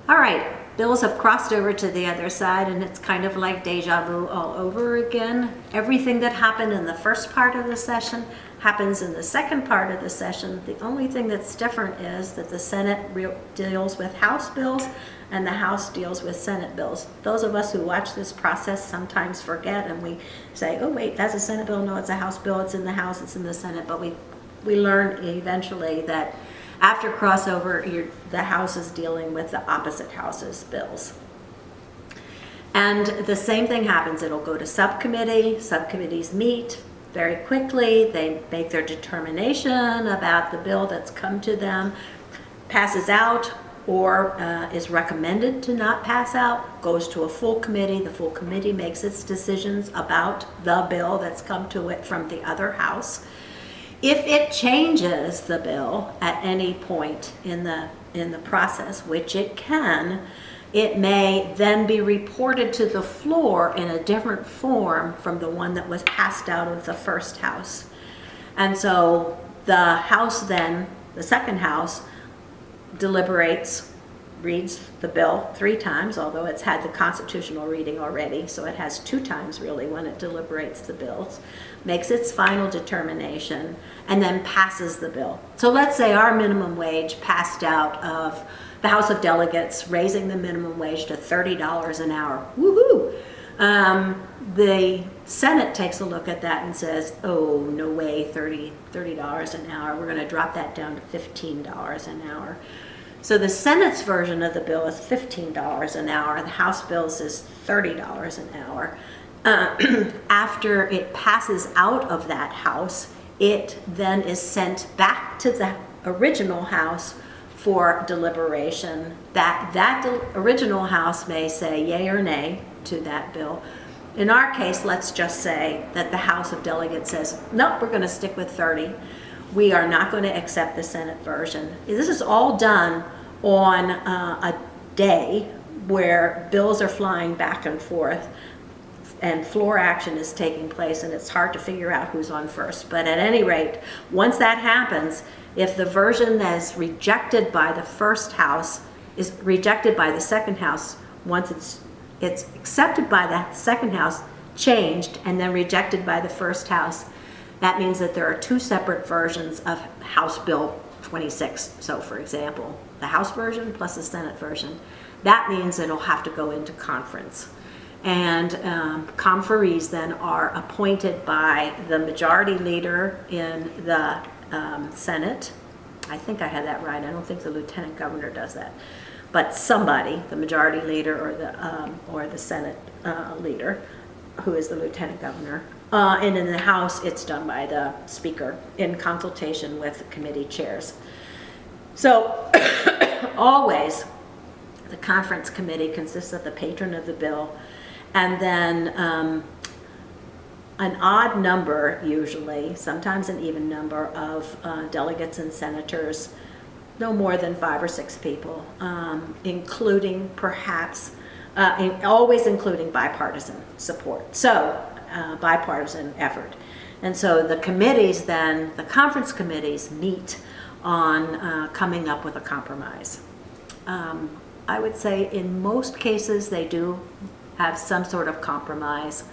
All right, bills have crossed over to the other side, and it's kind of like deja vu all over again. Everything that happened in the first part of the session happens in the second part of the session. The only thing that's different is that the Senate deals with House bills and the House deals with Senate bills. Those of us who watch this process sometimes forget, and we say, oh wait, that's a Senate bill, no, it's a House bill, it's in the House, it's in the Senate, but we learn eventually that after crossover, the House is dealing with the opposite House's bills. And the same thing happens. It'll go to subcommittee. Subcommittees meet very quickly. They make their determination about the bill that's come to them, passes out, or is recommended to not pass out, goes to a full committee. The full committee makes its decisions about the bill that's come to it from the other House. If it changes the bill at any point in the process, which it can, it may then be reported to the floor in a different form from the one that was passed out of the first House. And so the House then, the second House, deliberates, reads the bill 3 times, although it's had the constitutional reading already, so it has 2 times really when it deliberates the bills, makes its final determination, and then passes the bill. So let's say our minimum wage passed out of the House of Delegates, raising the minimum wage to $30 an hour. Woohoo! The Senate takes a look at that and says, oh, no way, $30 an hour. We're going to drop that down to $15 an hour. So the Senate's version of the bill is $15 an hour. The House bills is $30 an hour. After it passes out of that House, it then is sent back to the original House for deliberation. That original House may say yay or nay to that bill. In our case, let's just say that the House of Delegates says, nope, we're going to stick with 30. We are not going to accept the Senate version. This is all done on a day where bills are flying back and forth and floor action is taking place, and it's hard to figure out who's on first. But at any rate, once that happens, if the version that is rejected by the first House is rejected by the second House, once it's accepted by the second House, changed, and then rejected by the first House, that means that there are 2 separate versions of House Bill 26. So for example, the House version plus the Senate version. That means it'll have to go into conference. And conferees then are appointed by the majority leader in the Senate. I think I had that right. I don't think the lieutenant governor does that. But somebody, the majority leader or the Senate leader, who is the lieutenant governor. And in the House, it's done by the Speaker in consultation with the committee chairs. So always, the conference committee consists of the patron of the bill, and then an odd number, usually, sometimes an even number, of delegates and senators, no more than 5 or 6 people, including perhaps, always including bipartisan support. So, bipartisan effort. And so the committees then, the conference committees meet on coming up with a compromise. I would say in most cases they do have some sort of compromise.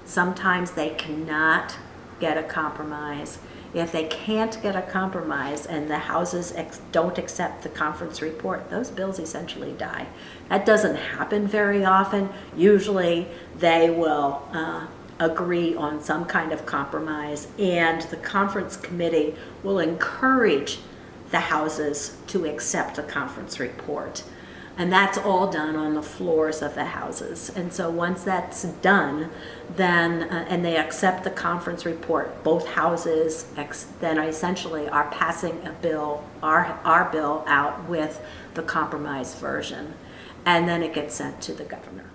Sometimes they cannot get a compromise. If they can't get a compromise and the houses don't accept the conference report, those bills essentially die. That doesn't happen very often. Usually they will agree on some kind of compromise, and the conference committee will encourage the houses to accept the conference report. And that's all done on the floors of the houses. And so once that's done, then, and they accept the conference report, both houses then essentially are passing a bill, our bill out with the compromise version. And then it gets sent to the governor.